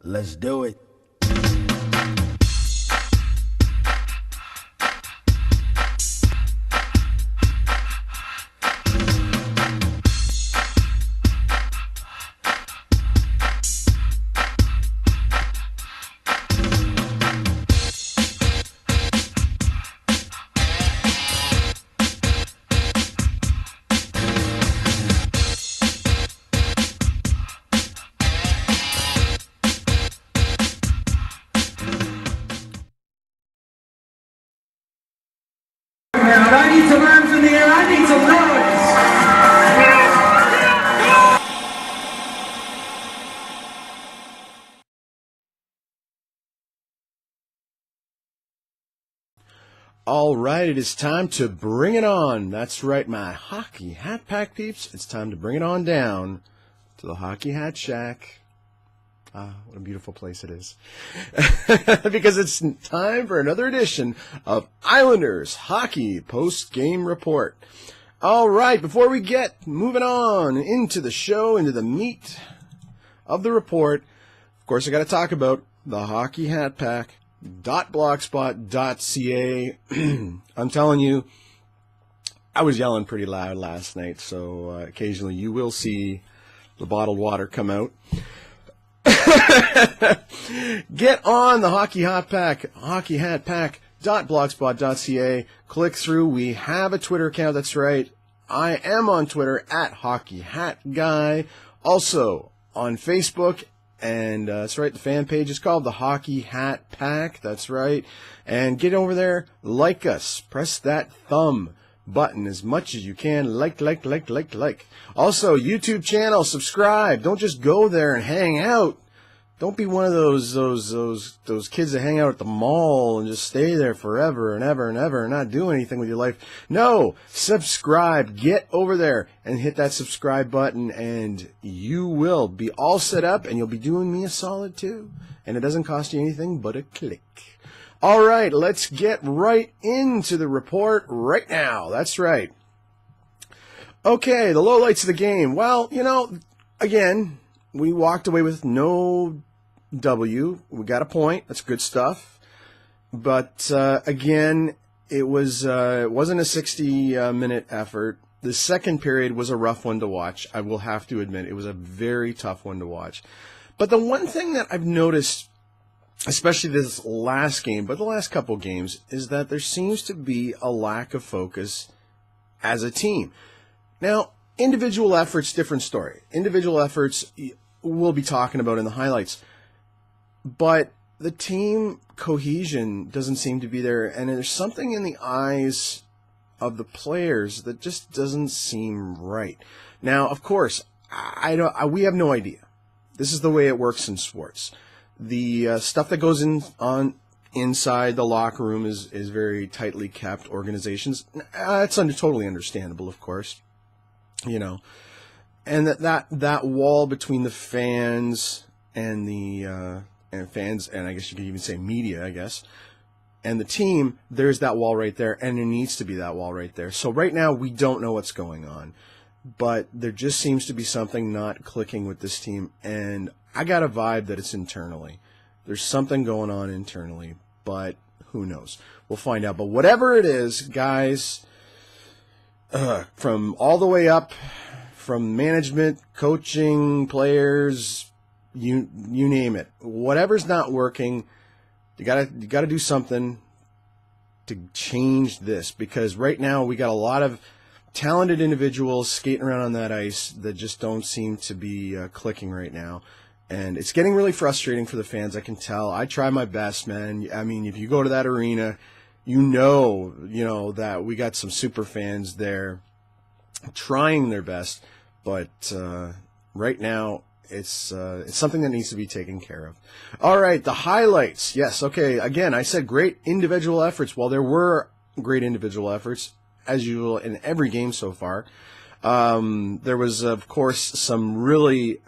Let's do it. I need some arms in the air. I need some noise. All right, it is time to bring it on. That's right, my hockey hat pack peeps. It's time to bring it on down to the Hockey Hat Shack. Ah, what a beautiful place it is. Because it's time for another edition of Islanders Hockey Post-Game Report. All right, before we get moving on into the show, into the meat of the report, of course, I got to talk about the Hockey Hat Pack. .blogspot.ca. I'm telling you, I was yelling pretty loud last night, so occasionally you will see the bottled water come out. Get on the Hockey Hat Pack, hockeyhatpack.blogspot.ca. Click through. We have a Twitter account. That's right. I am on Twitter at HockeyHatGuy. Also on Facebook. And that's right, the fan page is called the Hockey Hat Pack. That's right. And get over there, like us. Press that thumb button as much as you can. Like. Also, YouTube channel, subscribe. Don't just go there and hang out. Don't be one of those kids that hang out at the mall and just stay there forever and ever and ever and not do anything with your life. No, subscribe. Get over there and hit that subscribe button, and you will be all set up, and you'll be doing me a solid too. And it doesn't cost you anything but a click. All right, let's get right into the report right now. That's right. Okay, the lowlights of the game. Well, again, we walked away with no W. We got a point. That's good stuff. But again, it wasn't a 60-minute effort. The second period was a rough one to watch. I will have to admit, it was a very tough one to watch. But the one thing that I've noticed, especially this last game, but the last couple games, is that there seems to be a lack of focus as a team. Now, individual efforts, different story. Individual efforts we'll be talking about in the highlights. But the team cohesion doesn't seem to be there, and there's something in the eyes of the players that just doesn't seem right. Now, of course, we have no idea. This is the way it works in sports. The stuff that goes on inside the locker room is very tightly kept. Organizations, it's totally understandable, of course. And that wall between the fans and the fans, and I guess you could even say media, I guess, and the team, there's that wall right there, and there needs to be that wall right there. So right now, we don't know what's going on, but there just seems to be something not clicking with this team, and I got a vibe that it's internally. There's something going on internally, but who knows? We'll find out. But whatever it is, guys, from all the way up, from management, coaching, players, you name it. Whatever's not working, you gotta do something to change this, because right now we got a lot of talented individuals skating around on that ice that just don't seem to be clicking right now. And it's getting really frustrating for the fans, I can tell. I try my best, man. I mean, if you go to that arena, you know that we got some super fans there trying their best. But right now, it's something that needs to be taken care of. All right, the highlights. Yes, okay. Again, I said great individual efforts. Well, there were great individual efforts, as usual, in every game so far. There was, of course, some really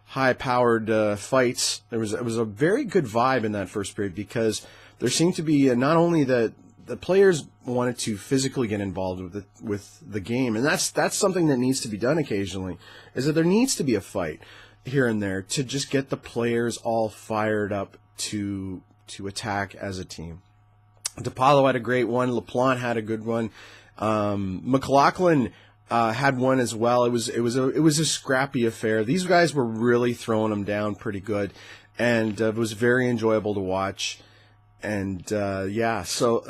high-powered fights. It was a very good vibe in that first period, because there seemed to be not only that the players wanted to physically get involved with the game, and that's something that needs to be done occasionally, is that there needs to be a fight. here and there to just get the players all fired up to attack as a team. DePaulo had a great one. LaPlante had a good one. McLaughlin had one as well. It was a scrappy affair. These guys were really throwing them down pretty good, and it was very enjoyable to watch. And yeah, so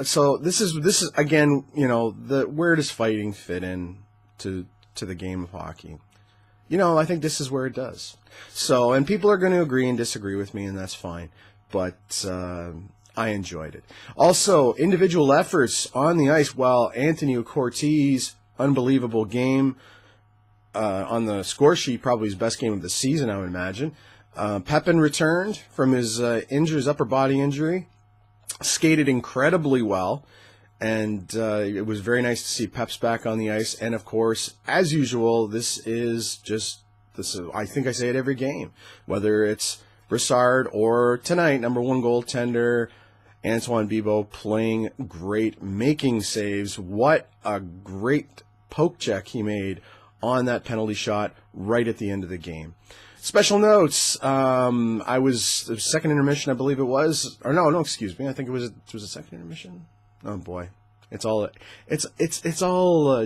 this is again, you know, where does fighting fit in to the game of hockey? You know, I think this is where it does. So, and people are going to agree and disagree with me, and that's fine. But I enjoyed it. Also, individual efforts on the ice. Well, Anthony Cortez, unbelievable game on the score sheet, probably his best game of the season, I would imagine. Pepin returned from his upper body injury, skated incredibly well, and it was very nice to see Peps back on the ice. And of course, as usual, this is I think I say it every game, whether it's Brassard or tonight, number one goaltender Antoine Bibeau playing great, making saves. What a great poke check he made on that penalty shot right at the end of the game. Special notes. I was the second intermission, I believe it was, or no, excuse me. I think it was a second intermission. Oh boy, it's all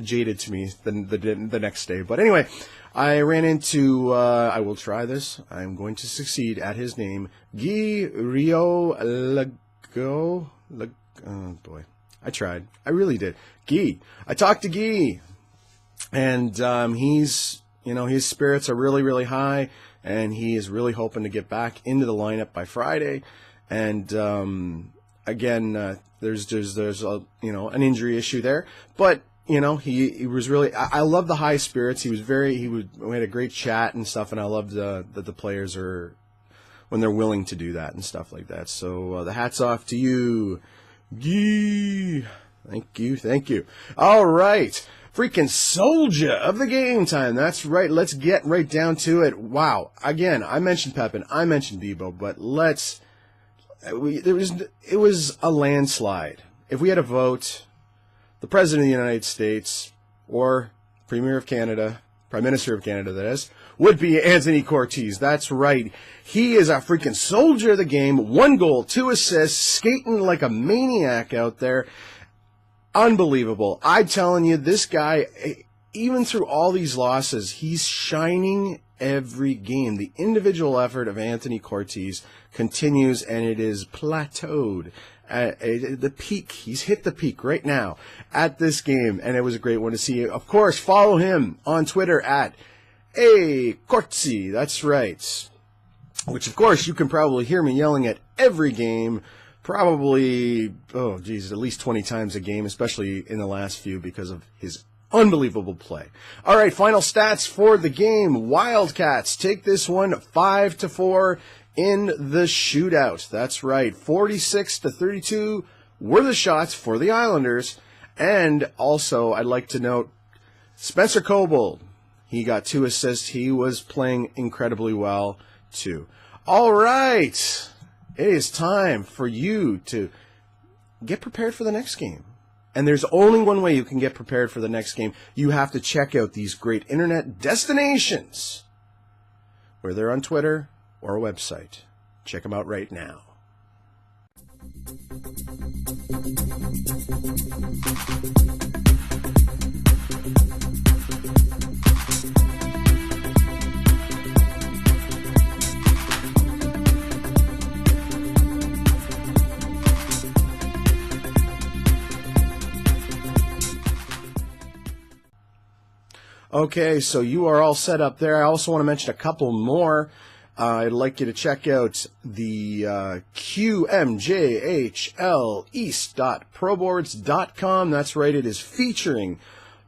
jaded to me the next day. But anyway, I ran into. I will try this. I'm going to succeed at his name, Guy Rio. Oh boy, I tried. I really did. Guy. I talked to Guy, and his spirits are really, really high, and he is really hoping to get back into the lineup by Friday. And again, there's an injury issue there, but he was really. I love the high spirits. We had a great chat and stuff, and I love that the players are, when they're willing to do that and stuff like that. So the hat's off to you, Guy. Thank you. All right. Freaking soldier of the game time. That's right. Let's get right down to it. Wow. Again, I mentioned Pepin. I mentioned Bibeau, but it was a landslide. If we had a vote, the President of the United States or Premier of Canada, Prime Minister of Canada, that is, would be Anthony Cortez. That's right. He is a freaking soldier of the game. 1 goal, 2 assists, skating like a maniac out there. Unbelievable. I'm telling you, this guy, even through all these losses, he's shining every game. The individual effort of Anthony Cortez continues, and it is plateaued at the peak. He's hit the peak right now at this game, and it was a great one to see. Of course, follow him on Twitter at Cortzy. That's right. Which, of course, you can probably hear me yelling at every game. Probably, at least 20 times a game, especially in the last few because of his unbelievable play. All right, final stats for the game. Wildcats take this one 5-4 in the shootout. That's right, 46-32 were the shots for the Islanders. And also, I'd like to note, Spencer Kobold, he got 2 assists. He was playing incredibly well, too. All right. It is time for you to get prepared for the next game. And there's only one way you can get prepared for the next game. You have to check out these great internet destinations, whether they're on Twitter or a website. Check them out right now. Okay, so you are all set up there. I also want to mention a couple more. I'd like you to check out the QMJHLEast.proboards.com. That's right, it is featuring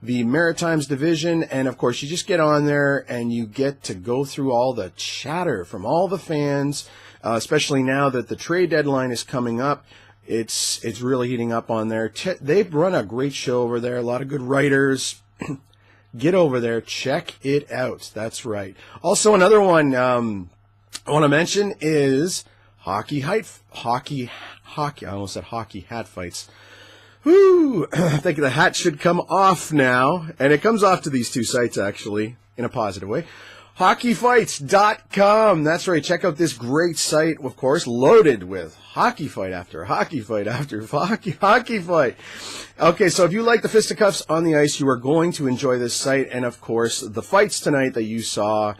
the Maritimes division. And, of course, you just get on there and you get to go through all the chatter from all the fans, especially now that the trade deadline is coming up. It's really heating up on there. They've run a great show over there, a lot of good writers. Get over there. Check it out. That's right. Also, another one I want to mention is hockey. I almost said hockey hat fights. Woo! I think the hat should come off now. And it comes off to these two sites, actually, in a positive way. HockeyFights.com. That's right. Check out this great site, of course, loaded with hockey fight after hockey fight after hockey fight. Okay, so if you like the fisticuffs on the ice, you are going to enjoy this site. And, of course, the fights tonight that you saw,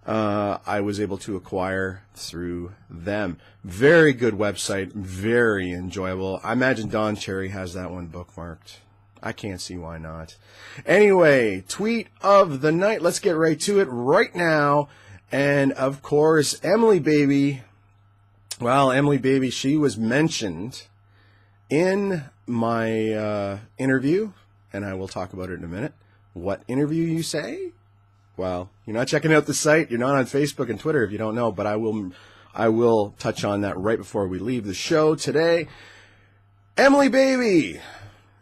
I was able to acquire through them. Very good website. Very enjoyable. I imagine Don Cherry has that one bookmarked. I can't see why not. Anyway, tweet of the night. Let's get right to it right now. And, of course, Emily Baby. Well, Emily Baby, she was mentioned in my interview, and I will talk about it in a minute. What interview, you say? Well, you're not checking out the site. You're not on Facebook and Twitter if you don't know, but I will touch on that right before we leave the show today. Emily Baby.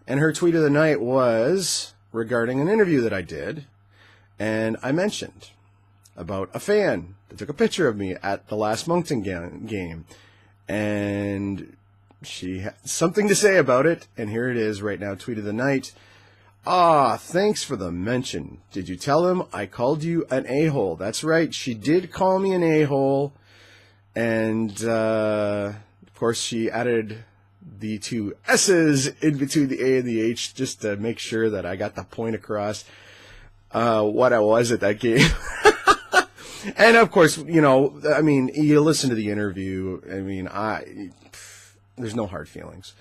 And her tweet of the night was regarding an interview that I did, and I mentioned about a fan that took a picture of me at the last Moncton game, and she had something to say about it, and here it is right now, tweet of the night. Thanks for the mention. Did you tell him I called you an a-hole? That's right, she did call me an a-hole, and of course she added the two S's in between the A and the H just to make sure that I got the point across what I was at that game. And of course, you know, I mean, you listen to the interview. I mean, there's no hard feelings.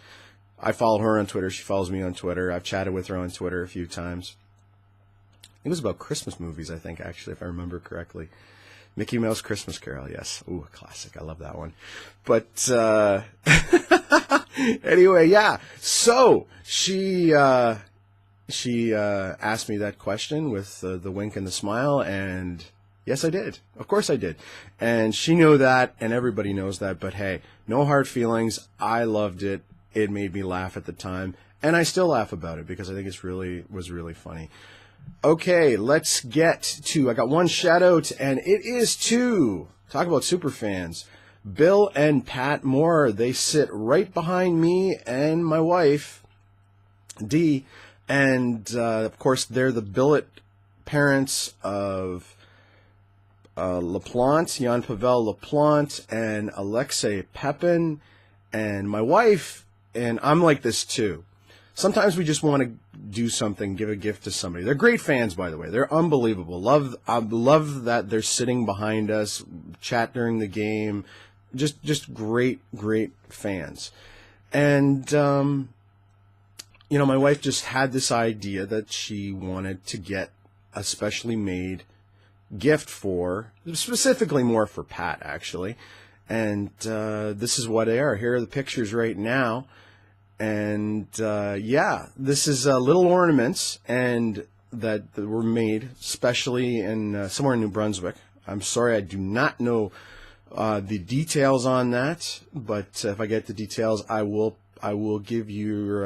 I follow her on Twitter. She follows me on Twitter. I've chatted with her on Twitter a few times. It was about Christmas movies, I think, actually, if I remember correctly. Mickey Mouse Christmas Carol, yes. Ooh, a classic. I love that one. But anyway, yeah. So she asked me that question with the wink and the smile, and yes, I did. Of course I did. And she knew that, and everybody knows that. But hey, no hard feelings. I loved it. It made me laugh at the time, and I still laugh about it because I think was really funny. Okay, let's get to, I got one shout out, and it is to, talk about super fans, Bill and Pat Moore. They sit right behind me and my wife, Dee, and of course they're the billet parents of LaPlante, Jan Pavel LaPlante, and Alexei Pepin, and my wife, and I'm like this too. Sometimes we just want to do something, give a gift to somebody. They're great fans, by the way. They're unbelievable. I love that they're sitting behind us, chat during the game. Just great fans. And, you know, my wife just had this idea that she wanted to get a specially made gift for, specifically more for Pat, actually. And this is what they are. Here are the pictures right now. And, yeah, this is little ornaments and that were made specially in somewhere in New Brunswick. I'm sorry, I do not know the details on that, but if I get the details, I will give you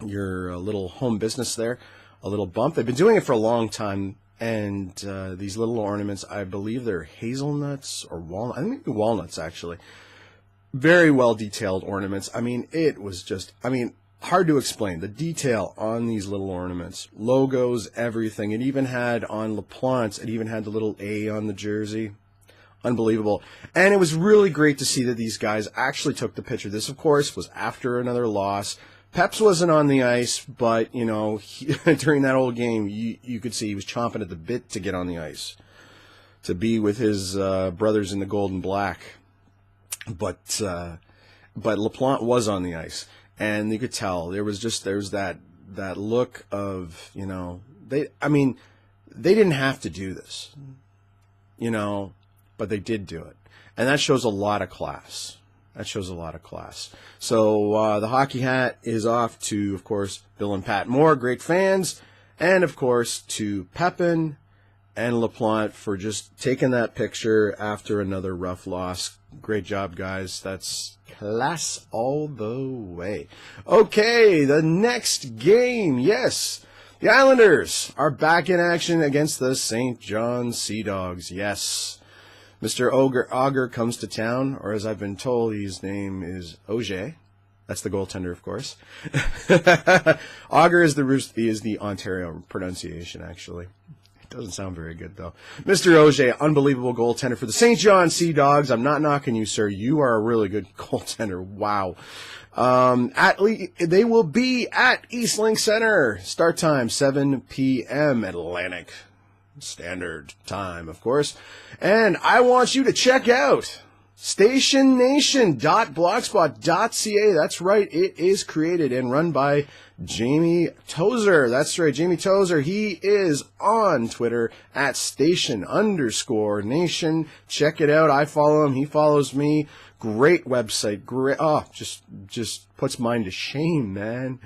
your little home business there a little bump. They've been doing it for a long time, and these little ornaments, I believe they're hazelnuts or walnuts. I think maybe walnuts, actually. Very well detailed ornaments. I mean, it was just, hard to explain. The detail on these little ornaments, logos, everything. It even had on LaPlante, it even had the little A on the jersey. Unbelievable. And it was really great to see that these guys actually took the picture. This, of course, was after another loss. Peps wasn't on the ice, but, you know, during that whole game, you could see he was chomping at the bit to get on the ice, to be with his brothers in the gold and black. But LaPlante was on the ice, and you could tell there's that look of, you know, they didn't have to do this, you know, but they did do it, and that shows a lot of class. So the hockey hat is off to, of course, Bill and Pat Moore, great fans, and of course to Pepin and LaPlante for just taking that picture after another rough loss. Great job, guys. That's class all the way. Okay, the next game. Yes, the Islanders are back in action against the St. John Sea Dogs. Yes, Mr. Auger comes to town, or as I've been told, his name is Auger. That's the goaltender, of course. Auger is the Ontario pronunciation, actually. Doesn't sound very good, though. Mr. Auger, unbelievable goaltender for the St. John Sea Dogs. I'm not knocking you, sir. You are a really good goaltender. Wow. They will be at East Link Center. Start time, 7 p.m. Atlantic Standard Time, of course. And I want you to check out stationnation.blogspot.ca. That's right. It is created and run by Jamie Tozer. That's right, Jamie Tozer. He is on Twitter at station_nation. Check it out. I follow him. He follows me. Great website. Great. Oh, just puts mine to shame, man.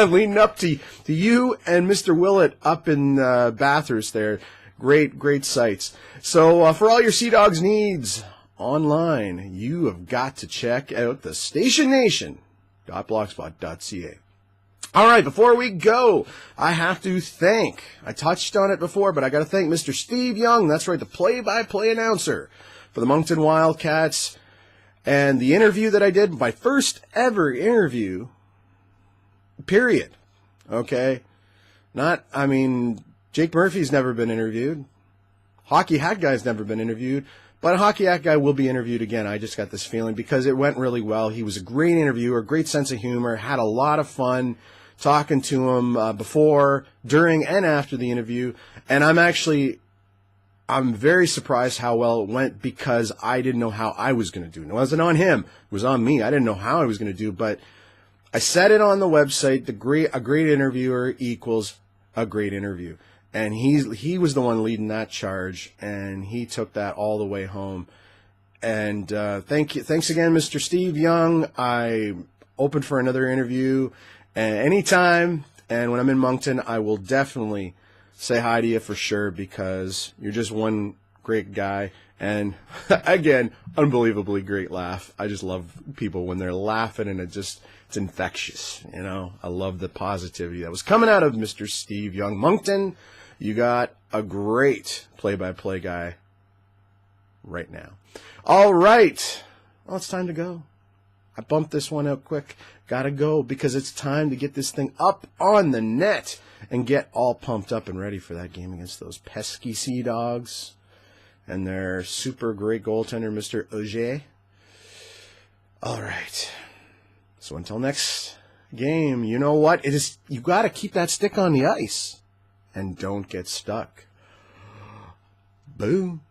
Leading up to you and Mr. Willett up in Bathurst there. Great sites. So for all your Sea Dogs needs online, you have got to check out the stationnation.blogspot.ca. All right, before we go, I have to thank, I touched on it before, but I got to thank Mr. Steve Young. That's right, the play-by-play announcer for the Moncton Wildcats. And the interview that I did, my first ever interview, period. Okay? Jake Murphy's never been interviewed. Hockey Hat Guy's never been interviewed. But Hockey Hat Guy will be interviewed again. I just got this feeling because it went really well. He was a great interviewer, great sense of humor, had a lot of fun talking to him before, during, and after the interview. And I'm very surprised how well it went because I didn't know how I was going to do it. It wasn't on him. It was on me. I didn't know how I was going to do, but I said it on the website. A great interviewer equals a great interview. And he was the one leading that charge, and he took that all the way home. And thanks again, Mr. Steve Young. I'm open for another interview anytime. And when I'm in Moncton, I will definitely say hi to you for sure because you're just one great guy. And again, unbelievably great laugh. I just love people when they're laughing, and it's infectious. You know, I love the positivity that was coming out of Mr. Steve Young. Moncton, you got a great play-by-play guy right now. All right. Well, it's time to go. I bumped this one out quick. Gotta go because it's time to get this thing up on the net and get all pumped up and ready for that game against those pesky Sea Dogs and their super great goaltender, Mr. Auger. All right. So until next game, you know what? You got to keep that stick on the ice and don't get stuck. Boom.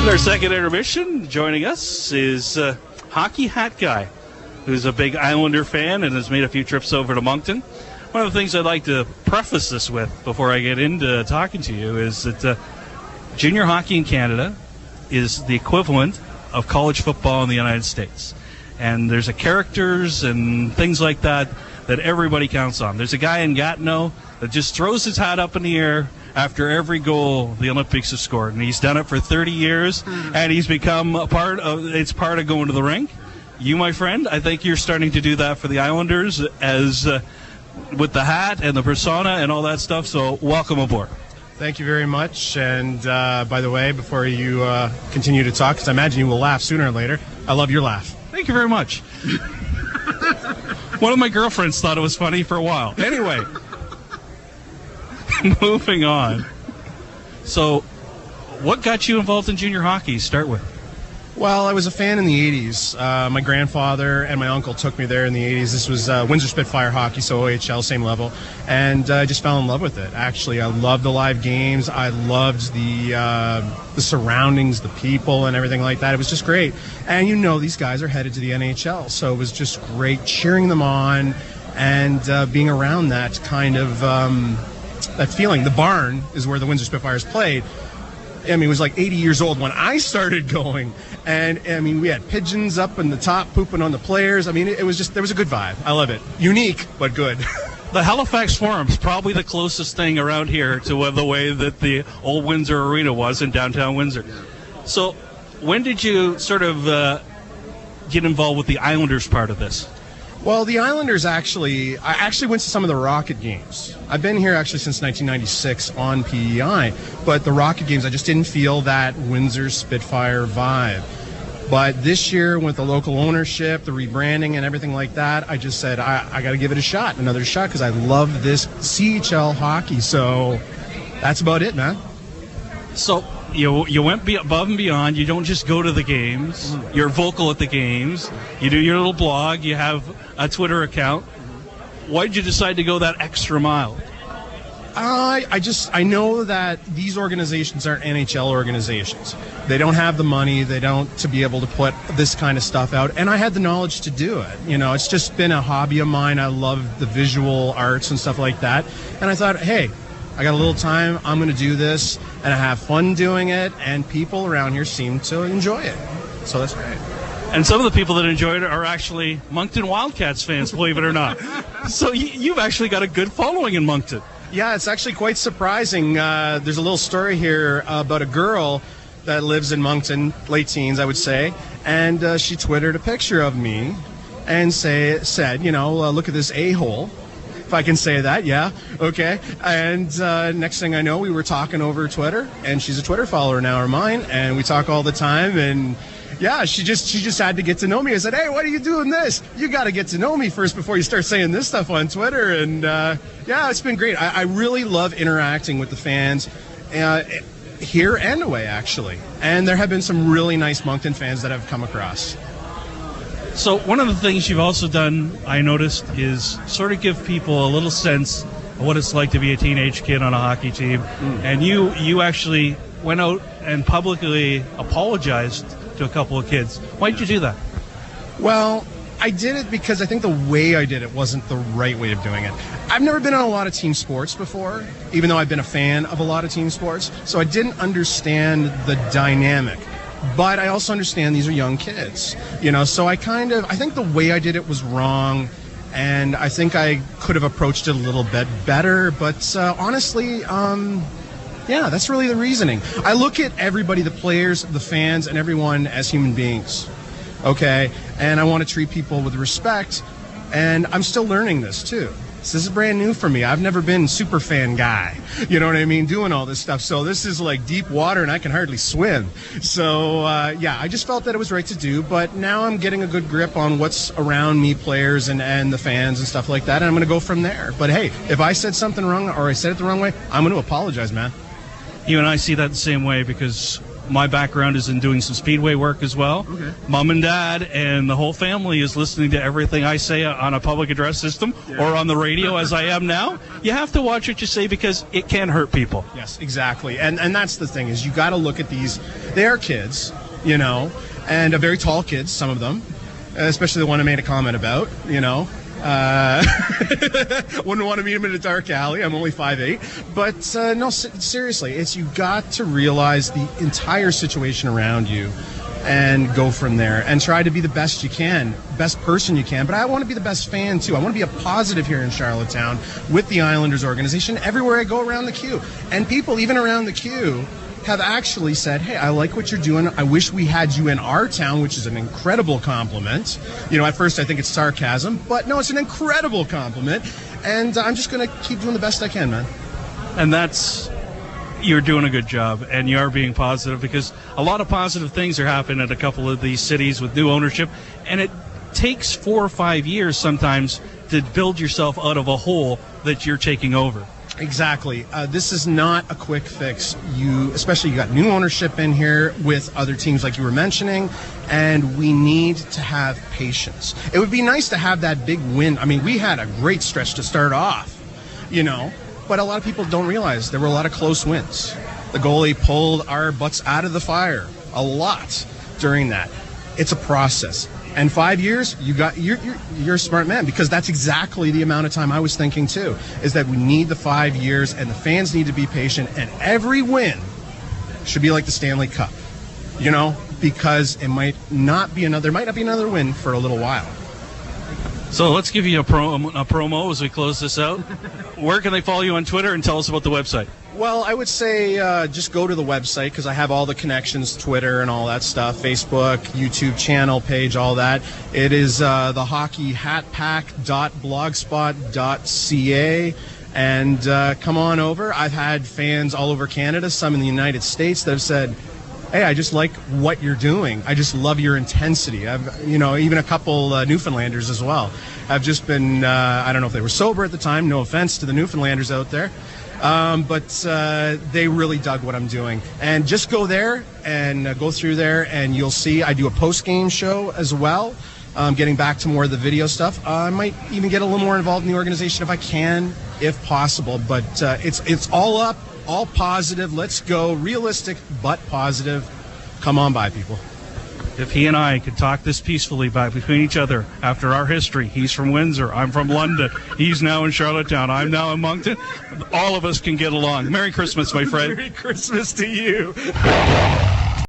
Our second intermission, joining us is Hockey Hat Guy, who's a big Islander fan and has made a few trips over to Moncton. One of the things I'd like to preface this with before I get into talking to you is that junior hockey in Canada is the equivalent of college football in the United States. And there's characters and things like that that everybody counts on. There's a guy in Gatineau that just throws his hat up in the air after every goal the Olympics have scored, and he's done it for 30 years, and he's become part of going to the rink. You, my friend, I think you're starting to do that for the Islanders as with the hat and the persona and all that stuff, so welcome aboard. Thank you very much. And by the way, before you continue to talk, because I imagine you will laugh sooner or later, I love your laugh. Thank you very much. One of my girlfriends thought it was funny for a while. Anyway, moving on. So, what got you involved in junior hockey to start with? Well, I was a fan in the 80s. My grandfather and my uncle took me there in the 80s. This was Windsor Spitfire hockey, so OHL, same level. And I just fell in love with it, actually. I loved the live games. I loved the surroundings, the people, and everything like that. It was just great. And you know these guys are headed to the NHL, so it was just great cheering them on and being around that kind of that feeling. The barn is where the Windsor Spitfires played. I mean, it was like 80 years old when I started going. And, I mean, we had pigeons up in the top pooping on the players. I mean, it was just, there was a good vibe. I love it. Unique, but good. The Halifax Forum's probably the closest thing around here to the way that the old Windsor Arena was in downtown Windsor. So, when did you sort of get involved with the Islanders part of this? Well, the Islanders I actually went to some of the Rocket games. I've been here actually since 1996 on PEI, but the Rocket games, I just didn't feel that Windsor Spitfire vibe. But this year, with the local ownership, the rebranding and everything like that, I just said, I got to give it a shot, another shot, because I love this CHL hockey. So that's about it, man. So you went above and beyond. You don't just go to the games. You're vocal at the games. You do your little blog. You have a Twitter account. Why did you decide to go that extra mile? I know that these organizations aren't NHL organizations. They don't have the money. They don't to be able to put this kind of stuff out. And I had the knowledge to do it. You know, it's just been a hobby of mine. I love the visual arts and stuff like that. And I thought, hey, I got a little time. I'm going to do this, and I have fun doing it. And people around here seem to enjoy it. So that's great. And some of the people that enjoyed it are actually Moncton Wildcats fans, believe it or not. So you've actually got a good following in Moncton. Yeah, it's actually quite surprising. There's a little story here about a girl that lives in Moncton, late teens, I would say, and she Twittered a picture of me and said, you know, look at this a-hole, if I can say that, yeah, okay. And next thing I know, we were talking over Twitter, and she's a Twitter follower now of mine, and we talk all the time, and yeah, she just had to get to know me. I said, hey, why are you doing this? You got to get to know me first before you start saying this stuff on Twitter. And yeah, it's been great. I really love interacting with the fans here and away, actually. And there have been some really nice Moncton fans that I've come across. So one of the things you've also done, I noticed, is sort of give people a little sense of what it's like to be a teenage kid on a hockey team. And you actually went out and publicly apologized to a couple of kids. Why did you do that? Well, I did it because I think the way I did it wasn't the right way of doing it. I've never been on a lot of team sports before, even though I've been a fan of a lot of team sports, so I didn't understand the dynamic. But I also understand these are young kids, you know, so I think the way I did it was wrong, and I think I could have approached it a little bit better, but honestly, yeah, that's really the reasoning. I look at everybody, the players, the fans, and everyone as human beings, okay? And I want to treat people with respect, and I'm still learning this, too. This is brand new for me. I've never been super fan guy, you know what I mean, doing all this stuff. So this is like deep water, and I can hardly swim. So, yeah, I just felt that it was right to do, but now I'm getting a good grip on what's around me, players and the fans and stuff like that, and I'm going to go from there. But, hey, if I said something wrong or I said it the wrong way, I'm going to apologize, man. You and I see that the same way because my background is in doing some speedway work as well. Okay. Mom and Dad and the whole family is listening to everything I say on a public address system or on the radio as I am now. You have to watch what you say because it can hurt people. Yes, exactly. And that's the thing is you got to look at these. They are kids, you know, and very tall kids, some of them, especially the one I made a comment about, you know. Wouldn't want to meet him in a dark alley. I'm only 5'8". But no, seriously, it's you got to realize the entire situation around you and go from there and try to be the best you can, best person you can. But I want to be the best fan, too. I want to be a positive here in Charlottetown with the Islanders organization everywhere I go around the queue. And people, even around the queue, have actually said, hey, I like what you're doing. I wish we had you in our town, which is an incredible compliment. You know, at first I think it's sarcasm, but no, it's an incredible compliment. And I'm just going to keep doing the best I can, man. And that's you're doing a good job, and you are being positive, because a lot of positive things are happening at a couple of these cities with new ownership, and it takes 4 or 5 years sometimes to build yourself out of a hole that you're taking over. Exactly. This is not a quick fix. Especially you got new ownership in here with other teams like you were mentioning, and we need to have patience. It would be nice to have that big win. I mean, we had a great stretch to start off, but a lot of people don't realize there were a lot of close wins. The goalie pulled our butts out of the fire a lot during that. It's a process. And 5 years, you're a smart man, because that's exactly the amount of time I was thinking too, is that we need the 5 years, and the fans need to be patient, and every win should be like the Stanley Cup, because there might not be another win for a little while. So let's give you a promo as we close this out. Where can they follow you on Twitter, and tell us about the website? Well, I would say just go to the website, because I have all the connections, Twitter and all that stuff, Facebook, YouTube channel page, all that. It is the hockeyhatpack.blogspot.ca, and come on over. I've had fans all over Canada, some in the United States, that have said, hey, I just like what you're doing. I just love your intensity. Even a couple Newfoundlanders as well. I've just been, I don't know if they were sober at the time, no offense to the Newfoundlanders out there, but they really dug what I'm doing. And just go there and go through there, and you'll see I do a post-game show as well, getting back to more of the video stuff. I might even get a little more involved in the organization if I can, if possible. But it's all up. All positive. Let's go. Realistic, but positive. Come on by, people. If he and I could talk this peacefully between each other after our history, he's from Windsor, I'm from London, he's now in Charlottetown, I'm now in Moncton, all of us can get along. Merry Christmas, my friend. Merry Christmas to you.